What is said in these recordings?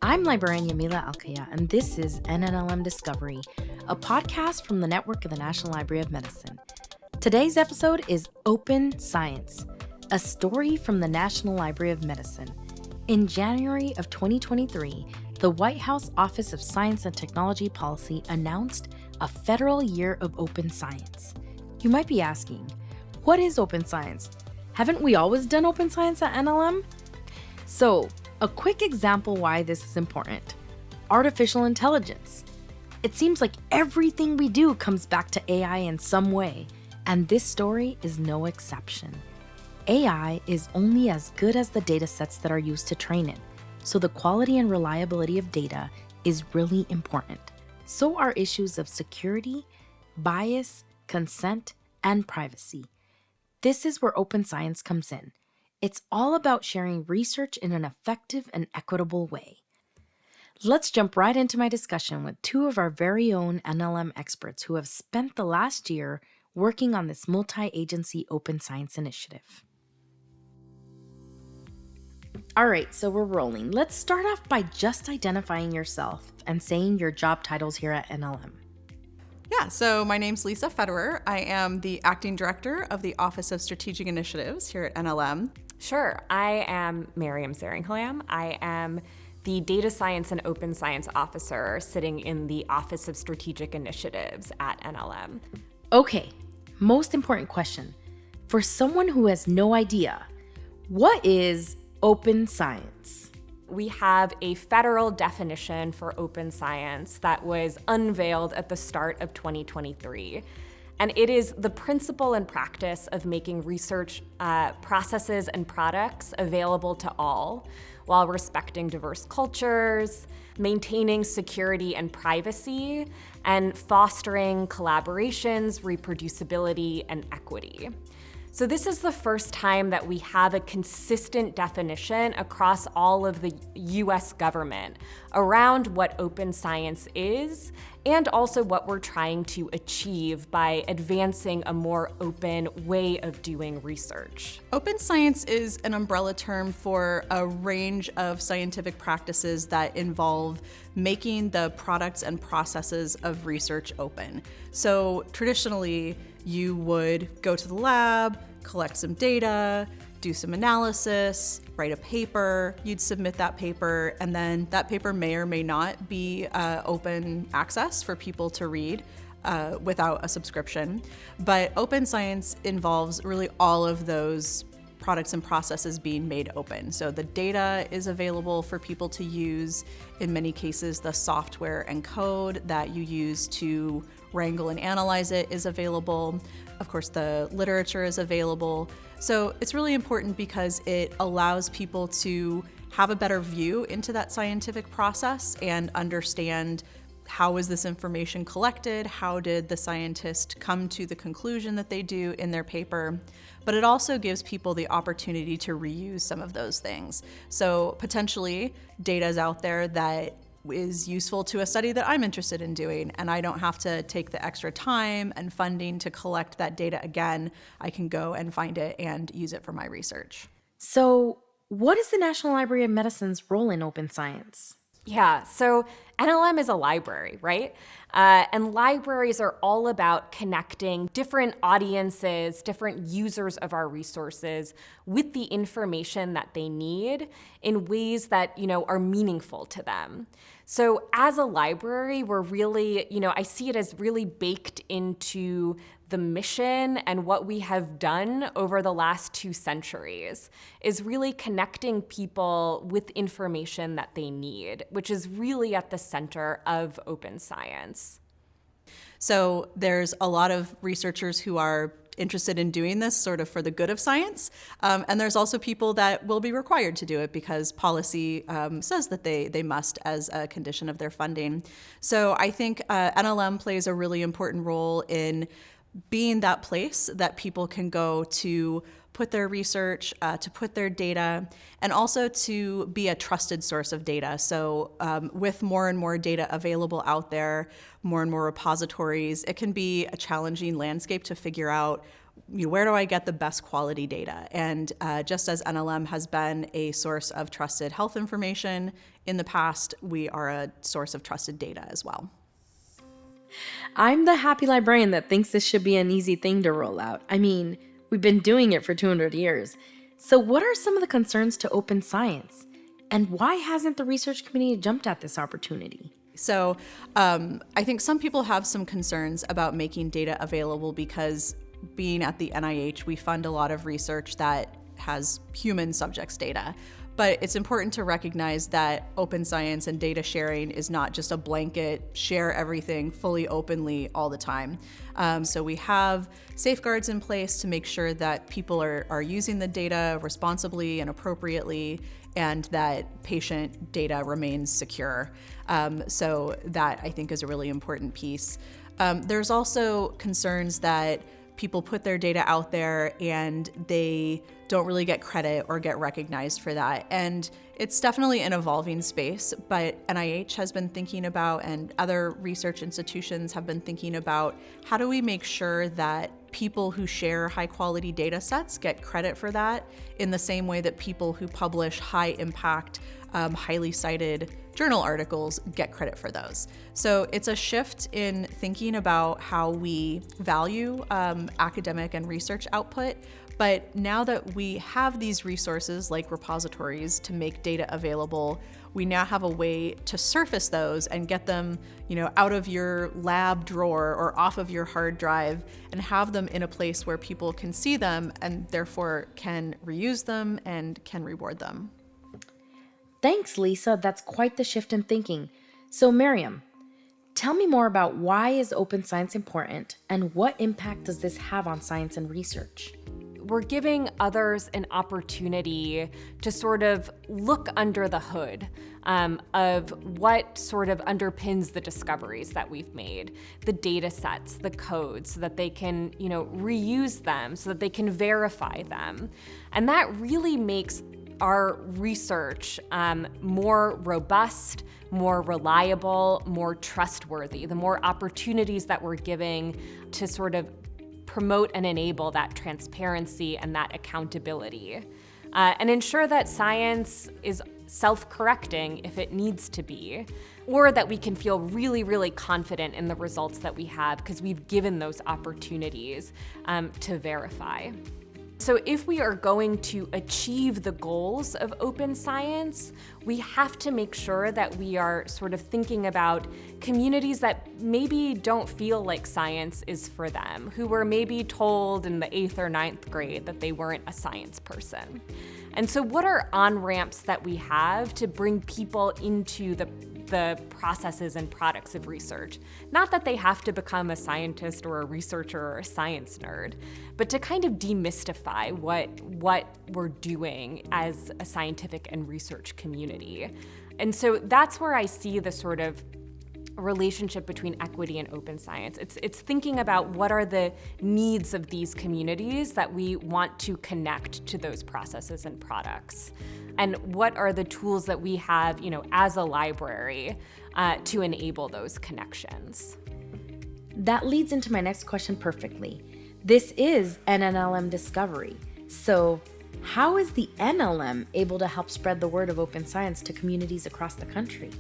I'm librarian Yamila Alkaya, and this is NNLM Discovery, a podcast from the network of the National Library of Medicine. Today's episode is Open Science, a story from the National Library of Medicine. In January of 2023, the White House Office of Science and Technology Policy announced a federal year of open science. You might be asking, what is open science? Haven't we always done open science at NLM? So, a quick example why this is important. Artificial intelligence. It seems like everything we do comes back to AI in some way, and this story is no exception. AI is only as good as the data sets that are used to train it, so the quality and reliability of data is really important. So are issues of security, bias, consent, and privacy. This is where open science comes in. It's all about sharing research in an effective and equitable way. Let's jump right into my discussion with two of our very own NLM experts who have spent the last year working on this multi-agency open science initiative. All right, so we're rolling. Let's start off by just identifying yourself and saying your job titles here at NLM. Yeah, so my name's Lisa Federer. I am the acting director of the Office of Strategic Initiatives here at NLM. Sure, I am Maryam Zaringhalam. I am the Data Science and Open Science Officer sitting in the Office of Strategic Initiatives at NLM. Okay, most important question. For someone who has no idea, what is open science? We have a federal definition for open science that was unveiled at the start of 2023. And it is the principle and practice of making research processes and products available to all while respecting diverse cultures, maintaining security and privacy, and fostering collaborations, reproducibility, and equity. So this is the first time that we have a consistent definition across all of the US government around what open science is and also what we're trying to achieve by advancing a more open way of doing research. Open science is an umbrella term for a range of scientific practices that involve making the products and processes of research open. So traditionally, you would go to the lab, collect some data, do some analysis, write a paper, you'd submit that paper, and then that paper may or may not be open access for people to read without a subscription. But open science involves really all of those products and processes being made open. So the data is available for people to use. In many cases, the software and code that you use to wrangle and analyze it is available. Of course, the literature is available. So it's really important because it allows people to have a better view into that scientific process and understand how is this information collected, how did the scientist come to the conclusion that they do in their paper. But it also gives people the opportunity to reuse some of those things. So potentially data is out there that is useful to a study that I'm interested in doing, and I don't have to take the extra time and funding to collect that data again. I can go and find it and use it for my research. So, what is the National Library of Medicine's role in open science? Yeah, so NLM is a library, right? And libraries are all about connecting different audiences, different users of our resources with the information that they need in ways that, are meaningful to them. So as a library, we're really, I see it as really baked into the mission and what we have done over the last 2 centuries is really connecting people with information that they need, which is really at the center of open science. So there's a lot of researchers who are interested in doing this sort of for the good of science. And there's also people that will be required to do it because policy says that they must as a condition of their funding. So I think NLM plays a really important role in being that place that people can go to put their research, to put their data, and also to be a trusted source of data. So with more and more data available out there, more and more repositories, it can be a challenging landscape to figure out where do I get the best quality data? And just as NLM has been a source of trusted health information in the past, we are a source of trusted data as well. I'm the happy librarian that thinks this should be an easy thing to roll out. I mean, we've been doing it for 200 years. So what are some of the concerns to open science? And why hasn't the research community jumped at this opportunity? So I think some people have some concerns about making data available because being at the NIH, we fund a lot of research that has human subjects data. But it's important to recognize that open science and data sharing is not just a blanket, share everything fully openly all the time. So we have safeguards in place to make sure that people are using the data responsibly and appropriately, and that patient data remains secure. So that, I think, is a really important piece. There's also concerns that people put their data out there and they don't really get credit or get recognized for that. And it's definitely an evolving space, but NIH has been thinking about, and other research institutions have been thinking about, how do we make sure that people who share high quality data sets get credit for that in the same way that people who publish high impact, highly cited journal articles get credit for those. So it's a shift in thinking about how we value academic and research output. But now that we have these resources like repositories to make data available, we now have a way to surface those and get them, out of your lab drawer or off of your hard drive, and have them in a place where people can see them and therefore can reuse them and can reward them. Thanks, Lisa. That's quite the shift in thinking. So, Maryam, tell me more about why is open science important and what impact does this have on science and research? We're giving others an opportunity to sort of look under the hood of what sort of underpins the discoveries that we've made, the data sets, the codes, so that they can, reuse them, so that they can verify them. And that really makes our research more robust, more reliable, more trustworthy, the more opportunities that we're giving to sort of promote and enable that transparency and that accountability, and ensure that science is self-correcting if it needs to be, or that we can feel really, really confident in the results that we have because we've given those opportunities to verify. So if we are going to achieve the goals of open science, we have to make sure that we are sort of thinking about communities that maybe don't feel like science is for them, who were maybe told in the 8th or 9th grade that they weren't a science person. And so what are on-ramps that we have to bring people into the processes and products of research? Not that they have to become a scientist or a researcher or a science nerd, but to kind of demystify what we're doing as a scientific and research community. And so that's where I see the sort of relationship between equity and open science. It's thinking about what are the needs of these communities that we want to connect to those processes and products, and what are the tools that we have, as a library to enable those connections. That leads into my next question perfectly. This is NNLM Discovery. So how is the NLM able to help spread the word of open science to communities across the country?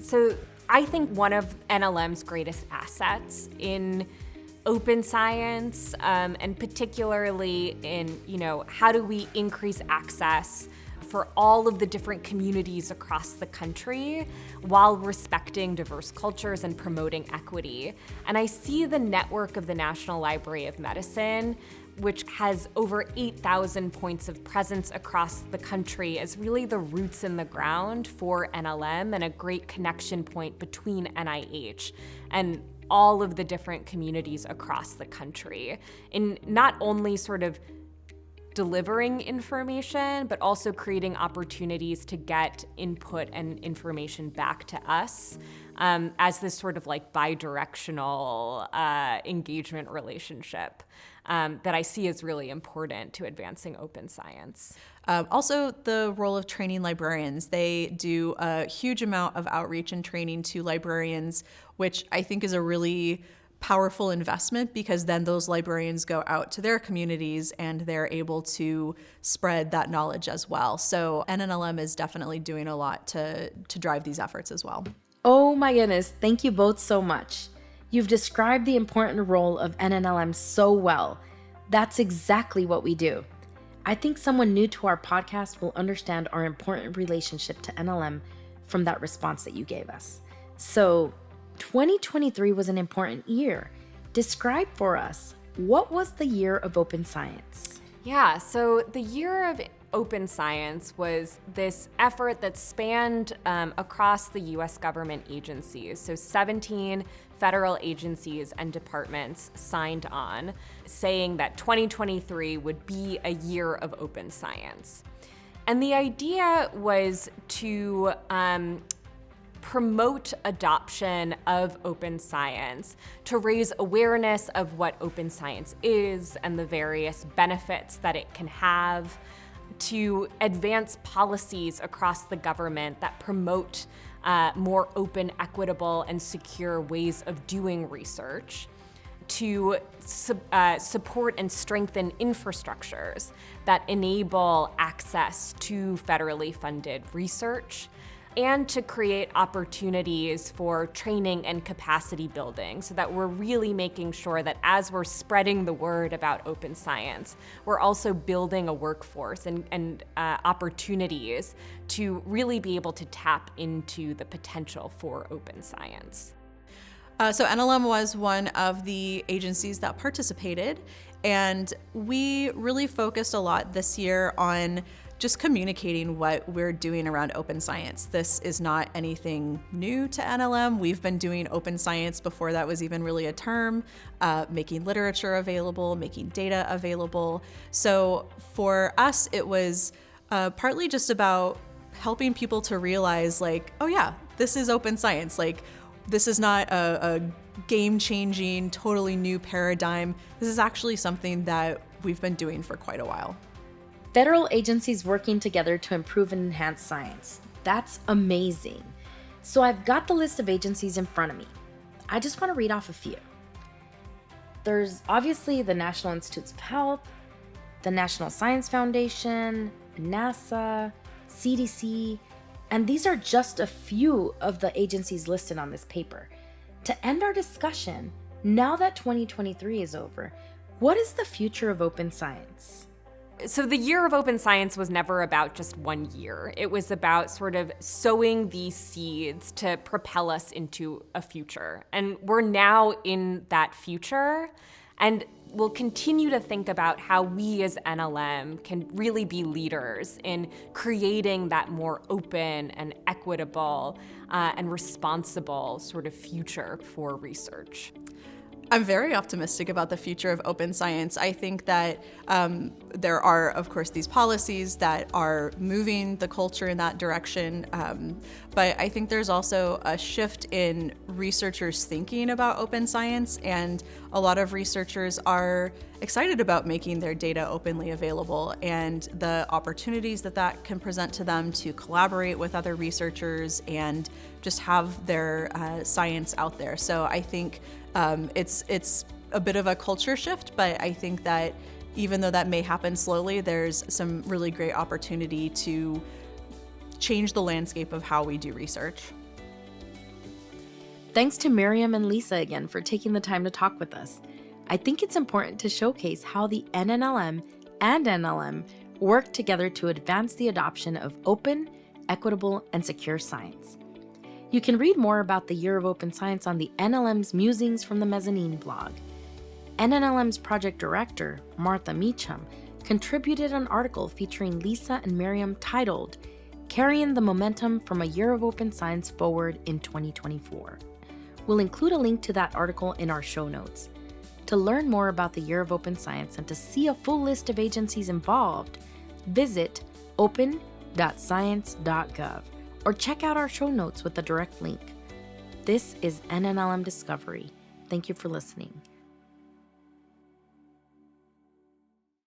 So I think one of NLM's greatest assets in open science, and particularly in, how do we increase access for all of the different communities across the country while respecting diverse cultures and promoting equity. And I see the network of the National Library of Medicine, which has over 8,000 points of presence across the country, as really the roots in the ground for NLM and a great connection point between NIH and all of the different communities across the country, in not only sort of delivering information, but also creating opportunities to get input and information back to us as this sort of like bi-directional engagement relationship that I see as really important to advancing open science. Also, the role of training librarians. They do a huge amount of outreach and training to librarians, which I think is a really powerful investment, because then those librarians go out to their communities and they're able to spread that knowledge as well. So NNLM is definitely doing a lot to drive these efforts as well. Oh my goodness, thank you both so much. You've described the important role of NNLM so well. That's exactly what we do. I think someone new to our podcast will understand our important relationship to NLM from that response that you gave us. So 2023 was an important year. Describe for us, what was the year of open science? Yeah, so the year of open science was this effort that spanned across the US government agencies. So 17 federal agencies and departments signed on, saying that 2023 would be a year of open science. And the idea was to promote adoption of open science, to raise awareness of what open science is and the various benefits that it can have, to advance policies across the government that promote more open, equitable, and secure ways of doing research, to support and strengthen infrastructures that enable access to federally funded research, and to create opportunities for training and capacity building so that we're really making sure that as we're spreading the word about open science, we're also building a workforce and opportunities to really be able to tap into the potential for open science. So NLM was one of the agencies that participated, and we really focused a lot this year on just communicating what we're doing around open science. This is not anything new to NLM. We've been doing open science before that was even really a term, making literature available, making data available. So for us, it was partly just about helping people to realize, like, oh yeah, this is open science. Like, this is not a game-changing, totally new paradigm. This is actually something that we've been doing for quite a while. Federal agencies working together to improve and enhance science. That's amazing. So I've got the list of agencies in front of me. I just want to read off a few. There's obviously the National Institutes of Health, the National Science Foundation, NASA, CDC, and these are just a few of the agencies listed on this paper. To end our discussion, now that 2023 is over, what is the future of open science? So the year of open science was never about just 1 year. It was about sort of sowing these seeds to propel us into a future. And we're now in that future, and we'll continue to think about how we as NLM can really be leaders in creating that more open and equitable and responsible sort of future for research. I'm very optimistic about the future of open science. I think that there are, of course, these policies that are moving the culture in that direction. But I think there's also a shift in researchers thinking about open science, and a lot of researchers are excited about making their data openly available and the opportunities that that can present to them to collaborate with other researchers and just have their science out there. So I think it's a bit of a culture shift, but I think that even though that may happen slowly, there's some really great opportunity to change the landscape of how we do research. Thanks to Maryam and Lisa again for taking the time to talk with us. I think it's important to showcase how the NNLM and NLM work together to advance the adoption of open, equitable, and secure science. You can read more about the Year of Open Science on the NLM's Musings from the Mezzanine blog. NNLM's project director, Martha Meacham, contributed an article featuring Lisa and Maryam titled, Carrying the Momentum from a Year of Open Science Forward in 2024. We'll include a link to that article in our show notes. To learn more about the Year of Open Science and to see a full list of agencies involved, visit open.science.gov or check out our show notes with a direct link. This is NNLM Discovery. Thank you for listening.